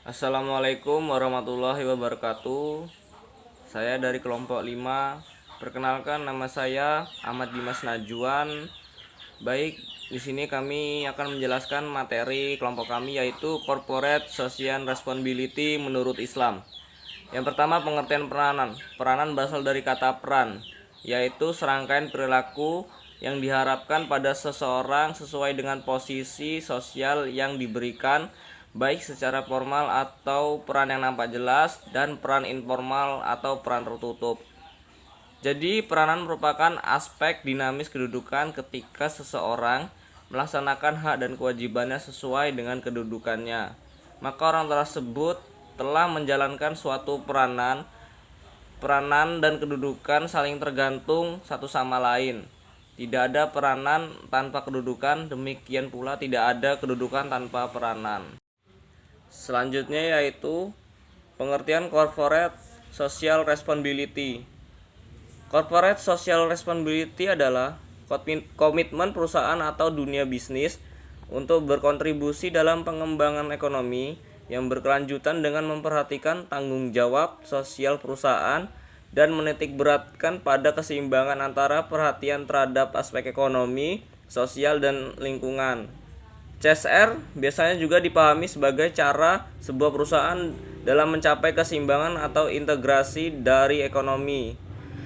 Assalamualaikum warahmatullahi wabarakatuh. Saya dari kelompok 5. Perkenalkan, nama saya Ahmad Dimas Najwan. Baik, di sini kami akan menjelaskan materi kelompok kami, yaitu Corporate Social Responsibility menurut Islam. Yang pertama, pengertian peranan. Peranan berasal dari kata peran, yaitu serangkaian perilaku yang diharapkan pada seseorang sesuai dengan posisi sosial yang diberikan, baik secara formal atau peran yang nampak jelas, dan peran informal atau peran tertutup. Jadi, peranan merupakan aspek dinamis kedudukan ketika seseorang melaksanakan hak dan kewajibannya sesuai dengan kedudukannya. Maka orang tersebut telah menjalankan suatu peranan. Peranan dan kedudukan saling tergantung satu sama lain. Tidak ada peranan tanpa kedudukan, demikian pula tidak ada kedudukan tanpa peranan. Selanjutnya yaitu pengertian Corporate Social Responsibility. Corporate Social Responsibility adalah komitmen perusahaan atau dunia bisnis untuk berkontribusi dalam pengembangan ekonomi yang berkelanjutan dengan memperhatikan tanggung jawab sosial perusahaan dan menitik beratkan pada keseimbangan antara perhatian terhadap aspek ekonomi, sosial, dan lingkungan. CSR biasanya juga dipahami sebagai cara sebuah perusahaan dalam mencapai keseimbangan atau integrasi dari ekonomi,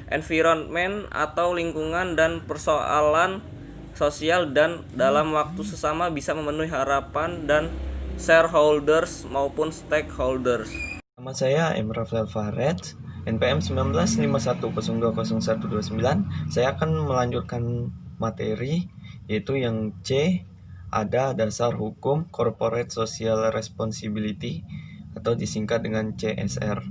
environment atau lingkungan, dan persoalan sosial, dan dalam waktu sesama bisa memenuhi harapan dan shareholders maupun stakeholders. Nama saya M. Rafael Faret, NPM 1951020129. Saya akan melanjutkan materi, yaitu yang C, ada dasar hukum Corporate Social Responsibility atau disingkat dengan CSR.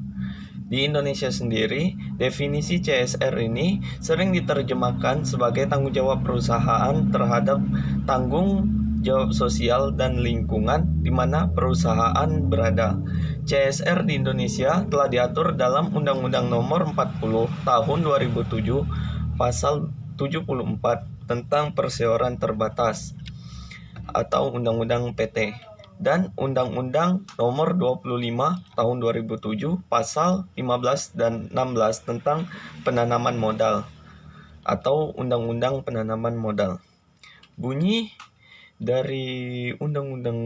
Di Indonesia sendiri, definisi CSR ini sering diterjemahkan sebagai tanggung jawab perusahaan terhadap tanggung jawab sosial dan lingkungan di mana perusahaan berada. CSR di Indonesia telah diatur dalam Undang-Undang Nomor 40 Tahun 2007 Pasal 74 tentang perseroan terbatas atau Undang-Undang PT, dan Undang-Undang Nomor 25 Tahun 2007 Pasal 15 dan 16 tentang penanaman modal atau Undang-Undang Penanaman Modal. Bunyi dari Undang-Undang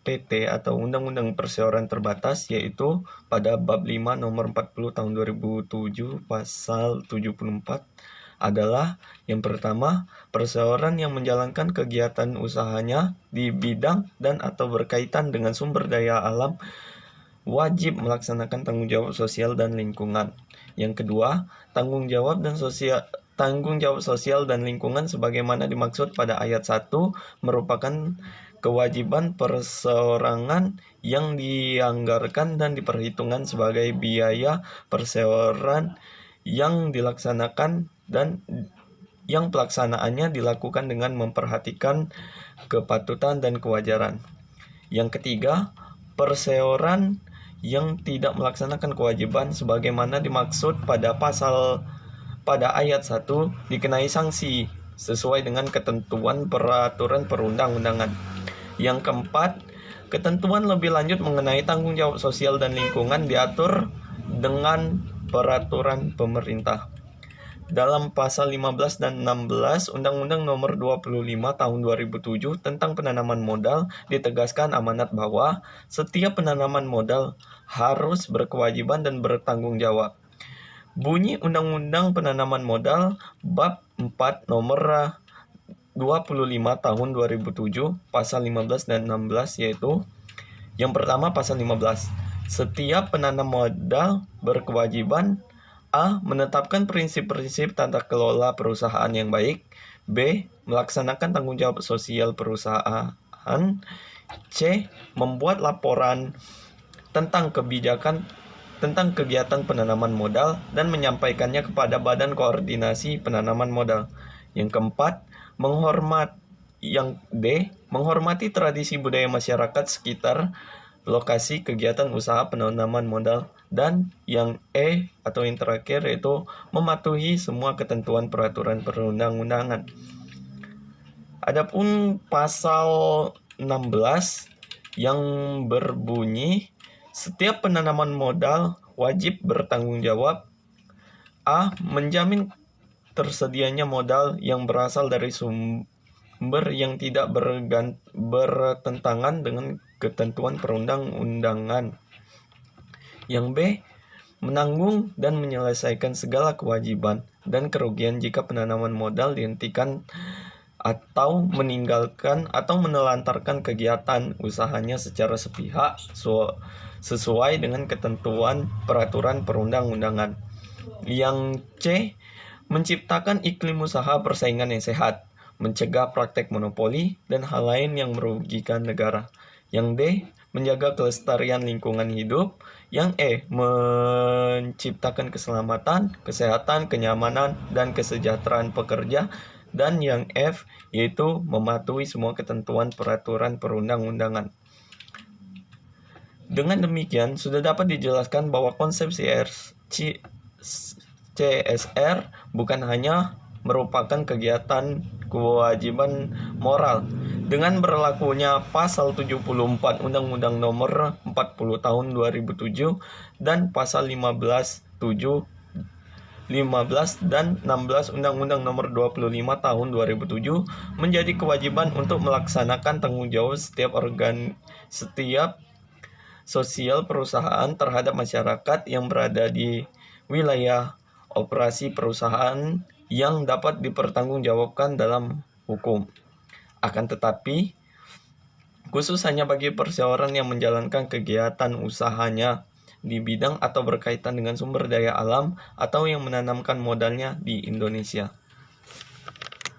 PT atau Undang-Undang Perseroan Terbatas yaitu pada bab 5 nomor 40 tahun 2007 pasal 74 adalah yang pertama, perseroan yang menjalankan kegiatan usahanya di bidang dan atau berkaitan dengan sumber daya alam wajib melaksanakan tanggung jawab sosial dan lingkungan. Yang kedua, tanggung jawab sosial dan lingkungan sebagaimana dimaksud pada ayat 1 merupakan kewajiban perseorangan yang dianggarkan dan diperhitungkan sebagai biaya perseorangan yang dilaksanakan dan yang pelaksanaannya dilakukan dengan memperhatikan kepatutan dan kewajaran. Yang ketiga, perseorangan yang tidak melaksanakan kewajiban sebagaimana dimaksud pada ayat 1 dikenai sanksi sesuai dengan ketentuan peraturan perundang-undangan. Yang keempat, ketentuan lebih lanjut mengenai tanggung jawab sosial dan lingkungan diatur dengan peraturan pemerintah. Dalam pasal 15 dan 16 Undang-Undang Nomor 25 Tahun 2007 tentang penanaman modal ditegaskan amanat bahwa setiap penanaman modal harus berkewajiban dan bertanggung jawab. Bunyi Undang-Undang Penanaman Modal bab 4 nomor 25 tahun 2007 pasal 15 dan 16 yaitu yang pertama pasal 15. Setiap penanam modal berkewajiban A. Menetapkan prinsip-prinsip tata kelola perusahaan yang baik. B. Melaksanakan tanggung jawab sosial perusahaan. C. Membuat laporan tentang kegiatan penanaman modal dan menyampaikannya kepada Badan Koordinasi Penanaman Modal. Yang keempat, menghormati tradisi budaya masyarakat sekitar lokasi kegiatan usaha penanaman modal. Dan yang E atau yang terakhir yaitu mematuhi semua ketentuan peraturan perundang-undangan. Adapun pasal 16 yang berbunyi setiap penanaman modal wajib bertanggung jawab A. Menjamin tersedianya modal yang berasal dari sumber yang tidak bertentangan dengan ketentuan perundang-undangan. Yang B. Menanggung dan menyelesaikan segala kewajiban dan kerugian jika penanaman modal dihentikan atau meninggalkan atau menelantarkan kegiatan usahanya secara sepihak sesuai dengan ketentuan peraturan perundang-undangan. Yang C. Menciptakan iklim usaha persaingan yang sehat, mencegah praktek monopoli dan hal lain yang merugikan negara. Yang D. Menjaga kelestarian lingkungan hidup. Yang E. Menciptakan keselamatan, kesehatan, kenyamanan, dan kesejahteraan pekerja. Dan yang F, yaitu mematuhi semua ketentuan peraturan perundang-undangan. Dengan demikian, sudah dapat dijelaskan bahwa konsep CSR bukan hanya merupakan kegiatan kewajiban moral. Dengan berlakunya pasal 74 Undang-Undang Nomor 40 Tahun 2007 dan pasal 15 dan 16 Undang-Undang Nomor 25 Tahun 2007 menjadi kewajiban untuk melaksanakan tanggung jawab setiap sosial perusahaan terhadap masyarakat yang berada di wilayah operasi perusahaan yang dapat dipertanggungjawabkan dalam hukum. Akan tetapi, khusus hanya bagi perseorangan yang menjalankan kegiatan usahanya di bidang atau berkaitan dengan sumber daya alam atau yang menanamkan modalnya di Indonesia.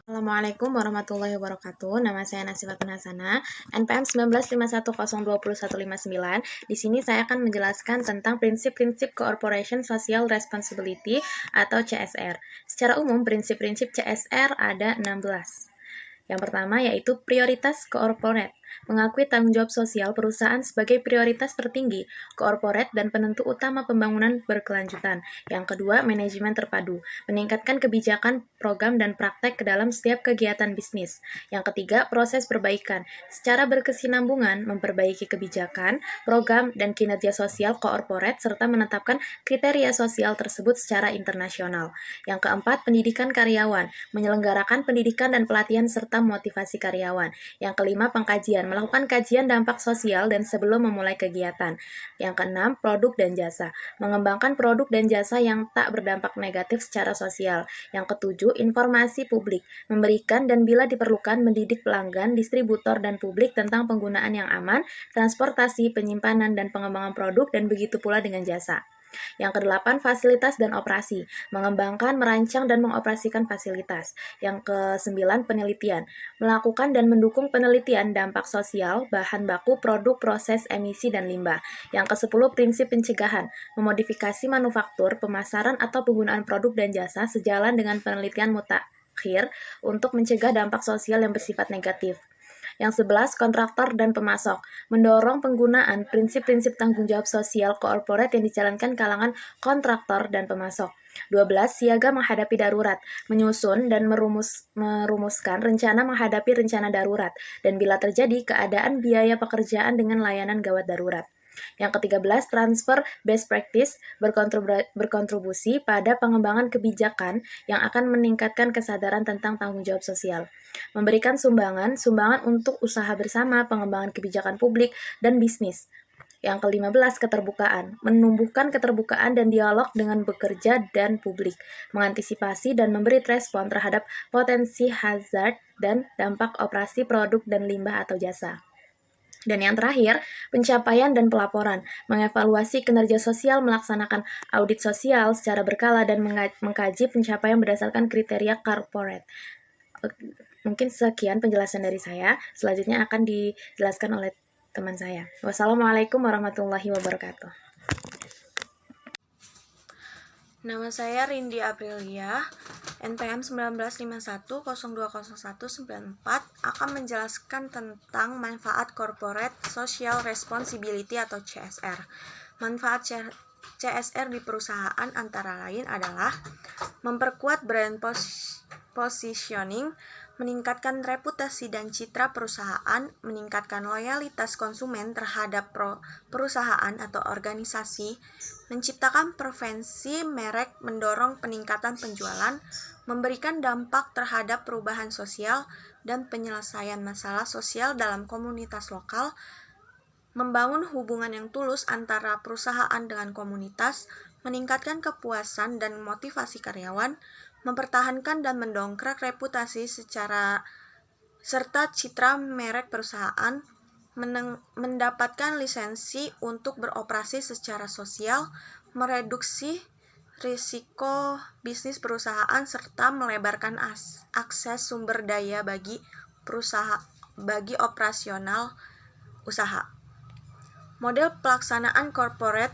Assalamualaikum warahmatullahi wabarakatuh. Nama saya Nasibatun Hasanah, NPM 1951020159. Di sini saya akan menjelaskan tentang prinsip-prinsip Corporation Social Responsibility atau CSR. Secara umum, prinsip-prinsip CSR ada 16. Yang pertama yaitu prioritas corporate, mengakui tanggung jawab sosial perusahaan sebagai prioritas tertinggi, corporate dan penentu utama pembangunan berkelanjutan. Yang kedua, manajemen terpadu, meningkatkan kebijakan, program, dan praktek ke dalam setiap kegiatan bisnis. Yang ketiga, proses perbaikan, secara berkesinambungan memperbaiki kebijakan, program, dan kinerja sosial corporate serta menetapkan kriteria sosial tersebut secara internasional. Yang keempat, pendidikan karyawan, menyelenggarakan pendidikan dan pelatihan serta motivasi karyawan. Yang kelima, pengkajian, melakukan kajian dampak sosial dan sebelum memulai kegiatan. Yang keenam, produk dan jasa, mengembangkan produk dan jasa yang tak berdampak negatif secara sosial. Yang ketujuh, informasi publik, memberikan dan bila diperlukan mendidik pelanggan, distributor, dan publik tentang penggunaan yang aman, transportasi, penyimpanan, dan pengembangan produk, dan begitu pula dengan jasa. Yang kedelapan, fasilitas dan operasi, mengembangkan, merancang, dan mengoperasikan fasilitas. Yang kesembilan, penelitian, melakukan dan mendukung penelitian dampak sosial, bahan baku, produk, proses, emisi, dan limbah. Yang kesepuluh, prinsip pencegahan, memodifikasi manufaktur, pemasaran, atau penggunaan produk dan jasa sejalan dengan penelitian mutakhir untuk mencegah dampak sosial yang bersifat negatif. Yang 11, kontraktor dan pemasok, mendorong penggunaan prinsip-prinsip tanggung jawab sosial korporat yang dijalankan kalangan kontraktor dan pemasok. 12, siaga menghadapi darurat, menyusun dan merumuskan rencana menghadapi rencana darurat, dan bila terjadi keadaan biaya pekerjaan dengan layanan gawat darurat. Yang ke-13, transfer best practice, berkontribusi pada pengembangan kebijakan yang akan meningkatkan kesadaran tentang tanggung jawab sosial. Memberikan sumbangan untuk usaha bersama, pengembangan kebijakan publik, dan bisnis. Yang ke-15, keterbukaan, menumbuhkan keterbukaan dan dialog dengan bekerja dan publik, mengantisipasi dan memberi respon terhadap potensi hazard dan dampak operasi produk dan limbah atau jasa. Dan yang terakhir, pencapaian dan pelaporan, mengevaluasi kinerja sosial, melaksanakan audit sosial secara berkala, dan mengkaji pencapaian berdasarkan kriteria corporate. Mungkin sekian penjelasan dari saya, selanjutnya akan dijelaskan oleh teman saya. Wassalamualaikum warahmatullahi wabarakatuh. Nama saya Rindi Aprilia, NPM 1951020194, akan menjelaskan tentang manfaat Corporate Social Responsibility atau CSR. Manfaat CSR di perusahaan antara lain adalah memperkuat brand positioning, meningkatkan reputasi dan citra perusahaan, meningkatkan loyalitas konsumen terhadap perusahaan atau organisasi, menciptakan preferensi merek, mendorong peningkatan penjualan, memberikan dampak terhadap perubahan sosial dan penyelesaian masalah sosial dalam komunitas lokal, membangun hubungan yang tulus antara perusahaan dengan komunitas, meningkatkan kepuasan dan motivasi karyawan, mempertahankan dan mendongkrak reputasi serta citra merek perusahaan, mendapatkan lisensi untuk beroperasi secara sosial, mereduksi risiko bisnis perusahaan serta melebarkan akses sumber daya bagi operasional usaha. Model pelaksanaan corporate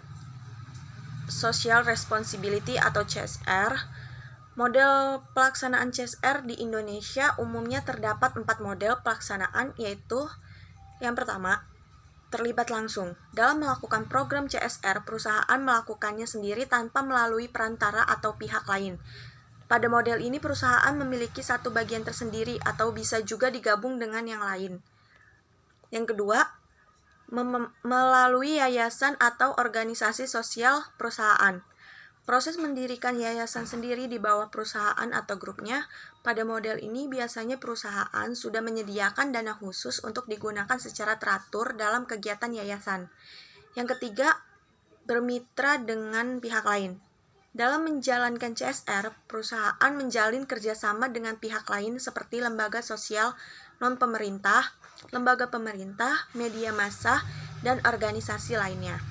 social responsibility atau CSR. Model pelaksanaan CSR di Indonesia umumnya terdapat 4 model pelaksanaan, yaitu yang pertama, terlibat langsung. Dalam melakukan program CSR, perusahaan melakukannya sendiri tanpa melalui perantara atau pihak lain. Pada model ini, perusahaan memiliki satu bagian tersendiri atau bisa juga digabung dengan yang lain. Yang kedua, melalui yayasan atau organisasi sosial perusahaan. Proses mendirikan yayasan sendiri di bawah perusahaan atau grupnya. Pada model ini biasanya perusahaan sudah menyediakan dana khusus untuk digunakan secara teratur dalam kegiatan yayasan. Yang ketiga, bermitra dengan pihak lain. Dalam menjalankan CSR, perusahaan menjalin kerjasama dengan pihak lain seperti lembaga sosial non-pemerintah, lembaga pemerintah, media massa, dan organisasi lainnya.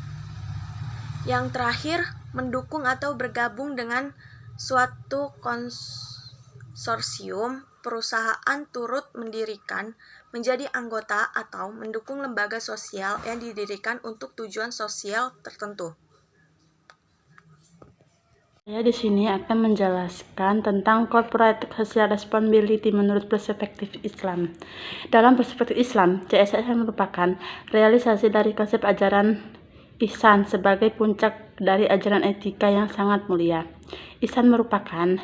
Yang terakhir, mendukung atau bergabung dengan suatu konsorsium perusahaan turut mendirikan, menjadi anggota, atau mendukung lembaga sosial yang didirikan untuk tujuan sosial tertentu. Saya di sini akan menjelaskan tentang corporate social responsibility menurut perspektif Islam. Dalam perspektif Islam, CSR merupakan realisasi dari konsep ajaran ihsan sebagai puncak dari ajaran etika yang sangat mulia. Ihsan merupakan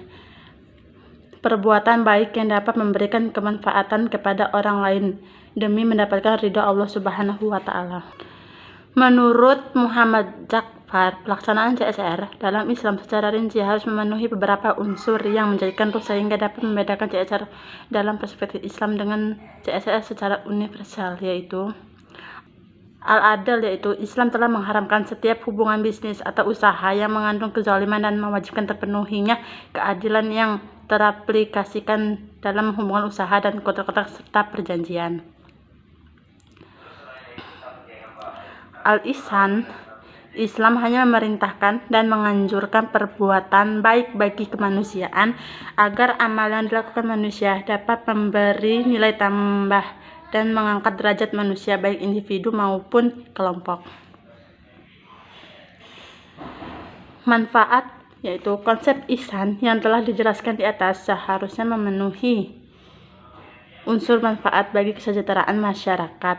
perbuatan baik yang dapat memberikan kemanfaatan kepada orang lain demi mendapatkan ridha Allah Subhanahu wa Ta'ala. Menurut Muhammad Ja'far, pelaksanaan CSR dalam Islam secara rinci harus memenuhi beberapa unsur yang menjadikan ruh sehingga dapat membedakan CSR dalam perspektif Islam dengan CSR secara universal, yaitu Al-Adl, yaitu Islam telah mengharamkan setiap hubungan bisnis atau usaha yang mengandung kezaliman dan mewajibkan terpenuhinya keadilan yang teraplikasikan dalam hubungan usaha dan kontrak-kontrak serta perjanjian. Al-Ihsan, Islam hanya memerintahkan dan menganjurkan perbuatan baik bagi kemanusiaan agar amal yang dilakukan manusia dapat memberi nilai tambah dan mengangkat derajat manusia baik individu maupun kelompok. Manfaat, yaitu konsep ihsan yang telah dijelaskan di atas seharusnya memenuhi unsur manfaat bagi kesejahteraan masyarakat,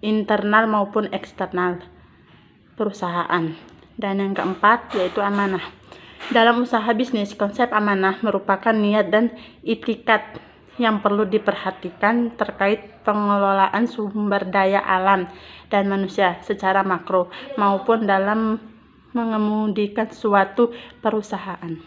internal maupun eksternal perusahaan. Dan yang keempat, yaitu amanah. Dalam usaha bisnis, konsep amanah merupakan niat dan itikat yang perlu diperhatikan terkait pengelolaan sumber daya alam dan manusia secara makro maupun dalam mengemudikan suatu perusahaan.